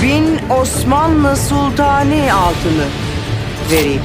Bin Osmanlı Sultani altını vereyim.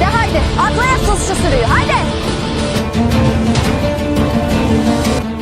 De haydi atlayak tuzcu sürüyü haydi.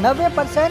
90%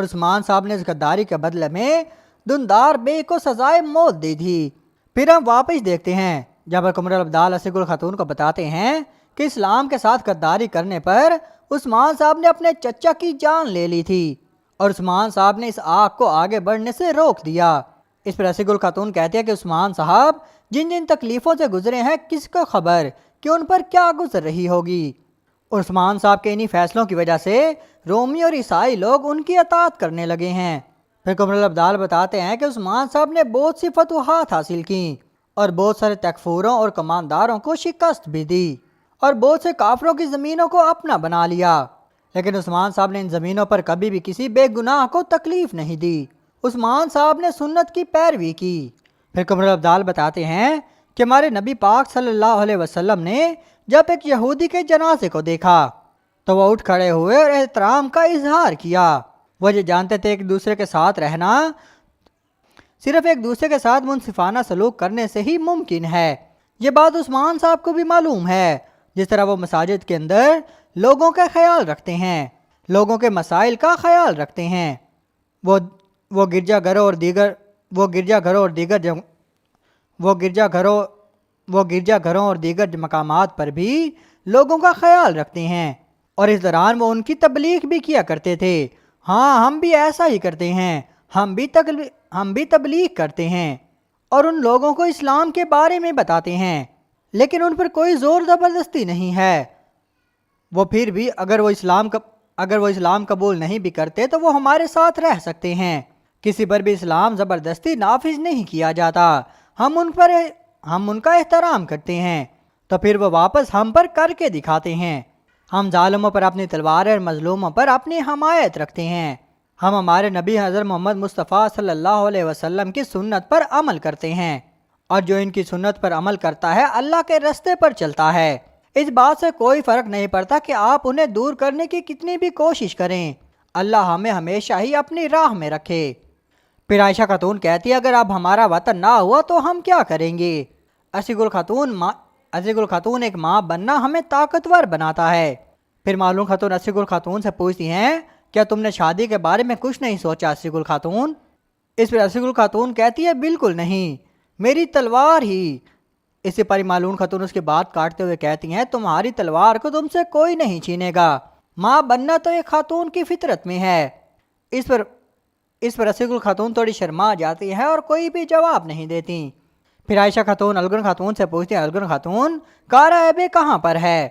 اور عثمان صاحب نے اس غداری کے بدلے میں دندار بے کو سزائے موت دے دی۔ پھر ہم واپس دیکھتے ہیں جب حکمر الابدال عاشق الخاتون کو بتاتے ہیں کہ اسلام کے ساتھ غداری کرنے پر عثمان صاحب نے اپنے چچا کی جان لے لی تھی اور عثمان صاحب نے اس آگ کو آگے بڑھنے سے روک دیا۔ اس پر عاشق الخاتون کہتے ہیں کہ عثمان صاحب جن جن تکلیفوں سے گزرے ہیں کس کو خبر کہ ان پر کیا گزر رہی ہوگی۔ عثمان صاحب کے انہی فیصلوں کی وجہ سے رومی اور عیسائی لوگ ان کی اطاعت کرنے لگے ہیں۔ پھر حکمر الابدال بتاتے ہیں کہ عثمان صاحب نے بہت سی فتوحات حاصل کیں اور بہت سارے تکفوروں اور کمانداروں کو شکست بھی دی اور بہت سے کافروں کی زمینوں کو اپنا بنا لیا، لیکن عثمان صاحب نے ان زمینوں پر کبھی بھی کسی بے گناہ کو تکلیف نہیں دی۔ عثمان صاحب نے سنت کی پیروی کی۔ پھر حکمر الابدال بتاتے ہیں کہ ہمارے نبی پاک صلی اللہ علیہ وسلم نے جب ایک یہودی کے جنازے کو دیکھا تو وہ اٹھ کھڑے ہوئے اور احترام کا اظہار کیا۔ وہ یہ جانتے تھے کہ ایک دوسرے کے ساتھ رہنا صرف ایک دوسرے کے ساتھ منصفانہ سلوک کرنے سے ہی ممکن ہے۔ یہ بات عثمان صاحب کو بھی معلوم ہے۔ جس طرح وہ مساجد کے اندر لوگوں کا خیال رکھتے ہیں، لوگوں کے مسائل کا خیال رکھتے ہیں، وہ گرجا گھروں اور دیگر مقامات پر بھی لوگوں کا خیال رکھتے ہیں، اور اس دوران وہ ان کی تبلیغ بھی کیا کرتے تھے۔ ہاں، ہم بھی ایسا ہی کرتے ہیں، ہم بھی تبلیغ کرتے ہیں اور ان لوگوں کو اسلام کے بارے میں بتاتے ہیں، لیکن ان پر کوئی زور زبردستی نہیں ہے۔ وہ پھر بھی اگر وہ اسلام قبول نہیں بھی کرتے تو وہ ہمارے ساتھ رہ سکتے ہیں۔ کسی پر بھی اسلام زبردستی نافذ نہیں کیا جاتا، ہم ان کا احترام کرتے ہیں تو پھر وہ واپس ہم پر کر کے دکھاتے ہیں۔ ہم ظالموں پر اپنی تلواریں اور مظلوموں پر اپنی حمایت رکھتے ہیں۔ ہم ہمارے نبی حضرت محمد مصطفیٰ صلی اللہ علیہ وسلم کی سنت پر عمل کرتے ہیں، اور جو ان کی سنت پر عمل کرتا ہے اللہ کے راستے پر چلتا ہے۔ اس بات سے کوئی فرق نہیں پڑتا کہ آپ انہیں دور کرنے کی کتنی بھی کوشش کریں، اللہ ہمیں ہمیشہ ہی اپنی راہ میں رکھے۔ پھر عائشہ خاتون کہتی ہے اگر اب ہمارا وطن نہ ہوا تو ہم کیا کریں گے؟ عاشق الخاتون ایک ماں بننا ہمیں طاقتور بناتا ہے۔ پھر معلوم خاتون عاشق الخاتون سے پوچھتی ہیں کیا تم نے شادی کے بارے میں کچھ نہیں سوچا عاشق الخاتون؟ اس پر عاشق الخاتون کہتی ہے بالکل نہیں، میری تلوار ہی۔ اسی پر معلوم خاتون اس کی بات کاٹتے ہوئے کہتی ہیں تمہاری تلوار کو تم سے کوئی نہیں چھینے گا، ماں بننا تو ایک خاتون کی فطرت میں ہے۔ اس پر عاشق الخاتون تھوڑی شرما جاتی ہے اور کوئی بھی جواب نہیں دیتی۔ پھر عائشہ خاتون الگن خاتون سے پوچھتی ہے الگن خاتون کارا ایبے کہاں پر ہے؟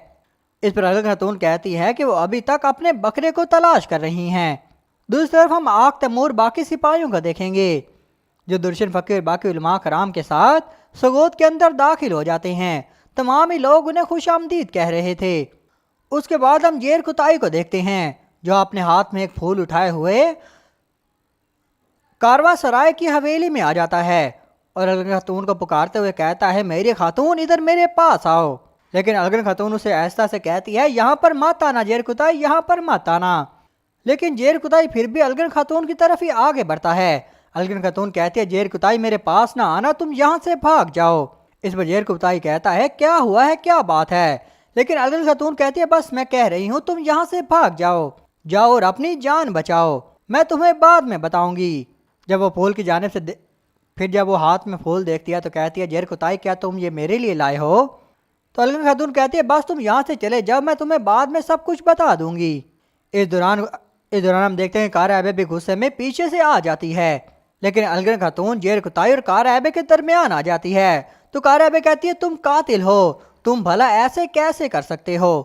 اس پر الگن خاتون کہتی ہے کہ وہ ابھی تک اپنے بکرے کو تلاش کر رہی ہیں۔ دوسری طرف ہم آگ تیمور باقی سپاہیوں کو دیکھیں گے جو درشن فقیر اور باقی علماء کرام کے ساتھ سگوت کے اندر داخل ہو جاتے ہیں۔ تمام ہی لوگ انہیں خوش آمدید کہہ رہے تھے۔ اس کے بعد ہم جیر کتائی کو دیکھتے ہیں جو اپنے ہاتھ میں ایک پھول اٹھائے ہوئے کارواں سرائے کی حویلی میں آ جاتا ہے اور الگن خاتون کو پکارتے ہوئے کہتا ہے میری خاتون ادھر میرے پاس آؤ، لیکن الگن خاتون اسے آہستہ سے کہتی ہے یہاں پر مت آنا جیر کتائی، یہاں پر مت آنا، لیکن جیر کتائی پھر بھی الگن خاتون کی طرف ہی آگے بڑھتا ہے۔ الگن خاتون کہتی ہے جیر کتائی میرے پاس نہ آنا، تم یہاں سے بھاگ جاؤ۔ اس پر جیر کتائی کہتا ہے کیا ہوا ہے، کیا بات ہے؟ لیکن الگن خاتون کہتی ہے بس میں کہہ رہی ہوں تم یہاں سے بھاگ جاؤ اور اپنی جان بچاؤ، میں تمہیں بعد میں بتاؤں گی۔ جب وہ پھول کی جانب سے پھر جب وہ ہاتھ میں پھول دیکھتی ہے تو کہتی ہے جیر کتائی کیا تم یہ میرے لیے لائے ہو؟ تو الگن خاتون کہتی ہے بس تم یہاں سے چلے جاؤ، میں تمہیں بعد میں سب کچھ بتا دوں گی۔ اس دوران ہم دیکھتے ہیں کارا ایبے بھی غصے میں پیچھے سے آ جاتی ہے، لیکن الگن خاتون جیر کتائی اور کارا ایبے کے درمیان آ جاتی ہے تو کارا ایبے کہتی ہے تم قاتل ہو، تم بھلا ایسے کیسے کر سکتے ہو،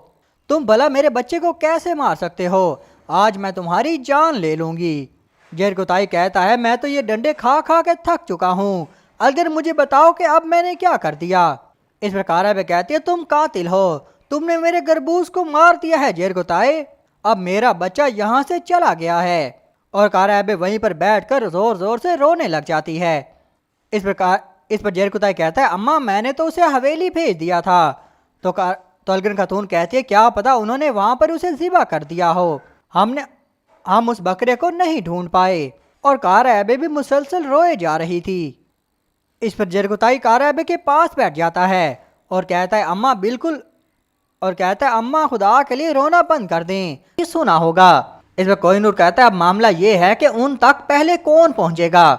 تم بھلا میرے بچے کو کیسے مار سکتے ہو، آج میں تمہاری جان لے لوں گی۔ جیر کتائی کہتا ہے میں تو یہ ڈنڈے کھا کھا کے تھک چکا ہوں، الگر مجھے بتاؤ کہ اب میں نے کیا کر دیا۔ اس پر کارا ایبے کہتی ہے تم قاتل ہو، تم نے میرے گربوز کو مار دیا ہے جیر کتائی، اب میرا بچہ یہاں سے چلا گیا ہے۔ اور کارا ایبے وہیں پر بیٹھ کر زور زور سے رونے لگ جاتی ہے۔ اس پر جیر کتائی کہتا ہے اماں میں نے تو اسے حویلی بھیج دیا تھا۔ تو الگن خاتون کہتی ہے کیا پتا انہوں نے وہاں پر اسے ذبح کر دیا ہو، ہم اس بکرے کو نہیں ڈھونڈ پائے۔ اور کارا ایبے بھی مسلسل روئے جا رہی تھی۔ اس پر جیر کتائی کارا ایبے کے پاس بیٹھ جاتا ہے اور کہتا ہے اماں خدا کے لیے رونا بند کر دیں، سنا ہوگا۔ اس پر کوہینور کہتا ہے اب معاملہ یہ ہے کہ ان تک پہلے کون پہنچے گا.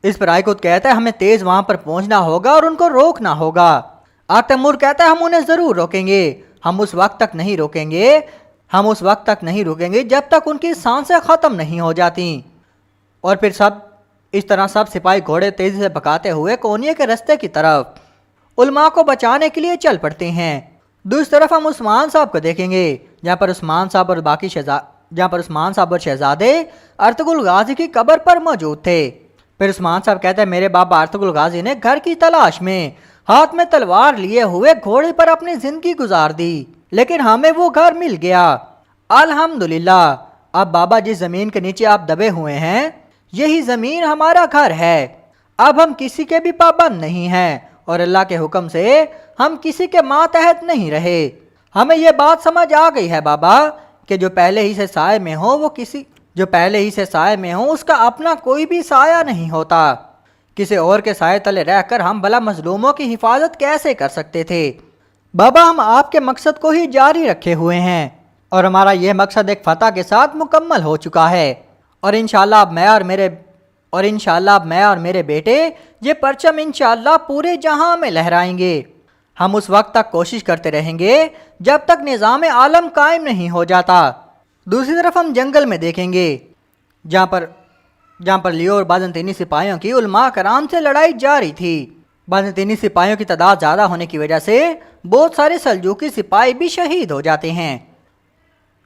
اس پر آئیکوت کہتا ہے ہمیں تیز وہاں پر پہنچنا ہوگا اور ان کو روکنا ہوگا. آگ تیمور کہتا ہے ہم انہیں ضرور روکیں گے. ہم اس وقت تک نہیں روکیں گے جب تک ان کی سانسیں ختم نہیں ہو جاتی. اور پھر اس طرح سب سپاہی گھوڑے تیزی سے بھگاتے ہوئے کونیے کے رستے کی طرف علماء کو بچانے کے لیے چل پڑتے ہیں. دوسری طرف ہم عثمان صاحب کو دیکھیں گے جہاں پر عثمان صاحب اور شہزادے ارطغرل غازی کی قبر پر موجود تھے. پھر عثمان صاحب کہتے ہیں میرے بابا ارطغرل غازی نے گھر کی تلاش میں ہاتھ میں تلوار لیے ہوئے گھوڑے پر اپنی زندگی گزار دی لیکن ہمیں وہ گھر مل گیا الحمدللہ. اب بابا جس زمین کے نیچے آپ دبے ہوئے ہیں یہی زمین ہمارا گھر ہے. اب ہم کسی کے بھی پابند نہیں ہیں اور اللہ کے حکم سے ہم کسی کے ماتحت نہیں رہے. ہمیں یہ بات سمجھ آ گئی ہے بابا کہ جو پہلے ہی سے سائے میں ہو اس کا اپنا کوئی بھی سایہ نہیں ہوتا. کسی اور کے سائے تلے رہ کر ہم بھلا مظلوموں کی حفاظت کیسے کر سکتے تھے. بابا ہم آپ کے مقصد کو ہی جاری رکھے ہوئے ہیں اور ہمارا یہ مقصد ایک فتح کے ساتھ مکمل ہو چکا ہے. اور انشاءاللہ اب میں اور میرے بیٹے یہ پرچم انشاءاللہ پورے جہاں میں لہرائیں گے. ہم اس وقت تک کوشش کرتے رہیں گے جب تک نظام عالم قائم نہیں ہو جاتا. دوسری طرف ہم جنگل میں دیکھیں گے جہاں پر لیو اور بازنطینی سپاہیوں کی علماء کرام سے لڑائی جاری تھی. بازنطینی سپاہیوں کی تعداد زیادہ ہونے کی وجہ سے بہت سارے سلجوقی سپاہی بھی شہید ہو جاتے ہیں.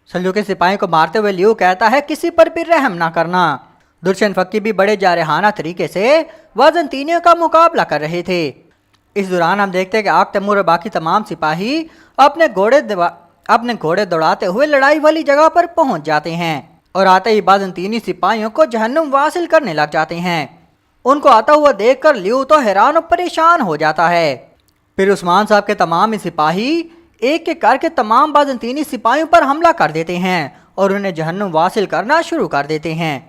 سلجوقی سپاہیوں کو مارتے ہوئے لیو کہتا ہے کسی پر بھی رحم نہ کرنا. درشن فکی بھی بڑے جارحانہ طریقے سے بازنطینیوں کا مقابلہ کر رہے تھے. اس دوران ہم دیکھتے ہیں کہ آگ تیمور اور باقی تمام سپاہی اپنے گھوڑے دوڑاتے ہوئے لڑائی والی جگہ پر پہنچ جاتے ہیں اور آتے ہی بازنطینی سپاہیوں کو جہنم واصل کرنے لگ جاتے ہیں. ان کو آتا ہوا دیکھ کر لیو تو حیران اور پریشان ہو جاتا ہے. پھر عثمان صاحب کے تمام سپاہی ایک ایک کر کے تمام بازنطینی سپاہیوں پر حملہ کر دیتے ہیں اور انہیں جہنم واصل کرنا شروع کر دیتے ہیں.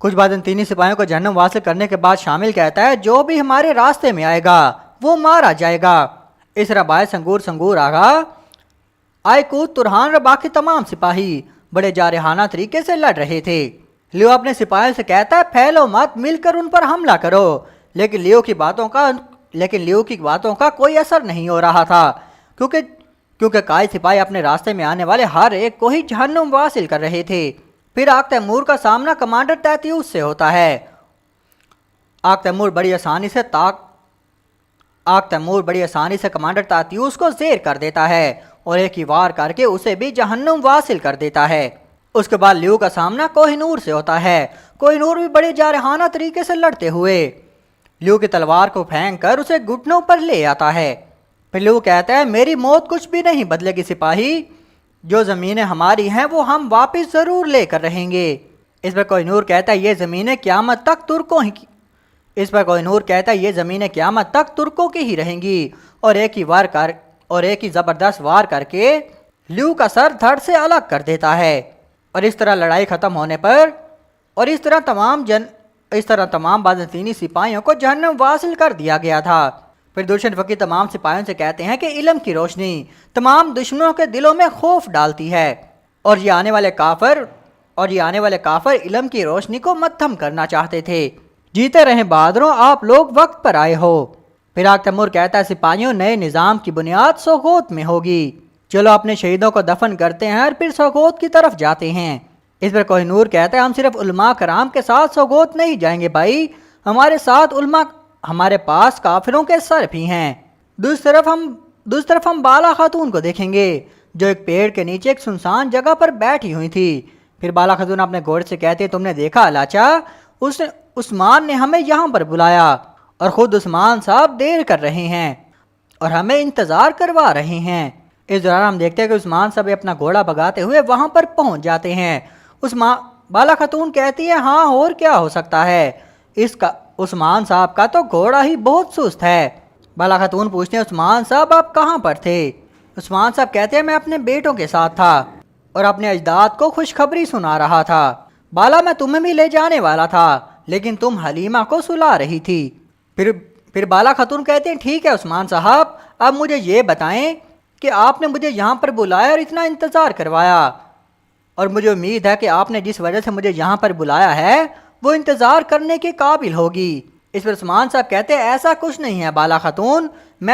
کچھ بازنطینی سپاہیوں کو جہنم واصل کرنے کے بعد شامل کہتا ہے جو بھی ہمارے راستے میں آئے گا وہ مارا جائے گا. اس طرح بائے سنگور آگا آئیکوت ترہان اور باقی تمام سپاہی بڑے جارحانہ طریقے سے لڑ رہے تھے. لیو اپنے سپاہیوں سے کہتا ہے پھیلو مت مل کر ان پر حملہ کرو. لیکن لیو کی باتوں کا کوئی اثر نہیں ہو رہا تھا کیونکہ کئی سپاہی اپنے راستے میں آنے والے ہر ایک کو ہی جہنم واصل کر رہے تھے. پھر آگ تیمور کا سامنا کمانڈر تیتیوس سے ہوتا ہے. آگ تیمور بڑی آسانی سے کمانڈر تیتیوس کو زیر کر دیتا ہے اور ایک ہی وار کر کے اسے بھی جہنم واصل کر دیتا ہے. اس کے بعد لیو کا سامنا کوہینور سے ہوتا ہے. کوہینور بھی بڑے جارحانہ طریقے سے لڑتے ہوئے لیو کی تلوار کو پھینک کر اسے گھٹنوں پر لے آتا ہے. پھر لیو کہتا ہے میری موت کچھ بھی نہیں بدلے گی سپاہی. جو زمینیں ہماری ہیں وہ ہم واپس ضرور لے کر رہیں گے. اس پر کوہینور کہتا ہے یہ زمینیں قیامت تک ترکوں کی ہی رہیں گی اور ایک ہی زبردست وار کر کے لیو کا سر دھڑ سے الگ کر دیتا ہے. اور اس طرح لڑائی ختم ہونے پر اس طرح تمام بازنطینی سپاہیوں کو جہنم واصل کر دیا گیا تھا. پھر درشن فقی تمام سپاہیوں سے کہتے ہیں کہ علم کی روشنی تمام دشمنوں کے دلوں میں خوف ڈالتی ہے اور یہ آنے والے کافر علم کی روشنی کو مدھم کرنا چاہتے تھے. جیتے رہیں بہادروں آپ لوگ وقت پر آئے ہو. پھر آگ تیمور کہتا ہے سپاہیوں نئے نظام کی بنیاد سوگوت میں ہوگی. چلو اپنے شہیدوں کو دفن کرتے ہیں اور پھر سوگوت کی طرف جاتے ہیں. اس پر کوہینور کہتا ہے ہم صرف علماء کرام کے ساتھ سوگوت نہیں جائیں گے بھائی ہمارے ساتھ علماء ہمارے پاس کافروں کے سر بھی ہیں. دوسری طرف ہم بالا خاتون کو دیکھیں گے جو ایک پیڑ کے نیچے ایک سنسان جگہ پر بیٹھی ہوئی تھی. پھر بالا خاتون اپنے گھوڑے سے کہتے تم نے دیکھا لاچا عثمان نے ہمیں یہاں پر بلایا اور خود عثمان صاحب دیر کر رہے ہیں اور ہمیں انتظار کروا رہے ہیں. اس دوران ہم دیکھتے ہیں کہ عثمان صاحب اپنا گھوڑا بھگاتے ہوئے وہاں پر پہنچ جاتے ہیں. بالا خاتون کہتی ہے ہاں اور کیا ہو سکتا ہے عثمان صاحب کا تو گھوڑا ہی بہت سست ہے. بالا خاتون پوچھتے ہیں عثمان صاحب آپ کہاں پر تھے. عثمان صاحب کہتے ہیں میں اپنے بیٹوں کے ساتھ تھا اور اپنے اجداد کو خوشخبری سنا رہا تھا. بالا میں تمہیں بھی لے جانے والا تھا لیکن تم حلیمہ کو سلا رہی تھی. پھر بالا خاتون کہتے ہیں ٹھیک ہے عثمان صاحب اب مجھے یہ بتائیں کہ آپ نے مجھے یہاں پر بلایا اور اتنا انتظار کروایا اور مجھے امید ہے کہ آپ نے جس وجہ سے مجھے یہاں پر بلایا ہے وہ انتظار کرنے کے قابل ہوگی۔ اس پر عثمان صاحب کہتے ہیں ایسا کچھ نہیں ہے بالا خاتون، میں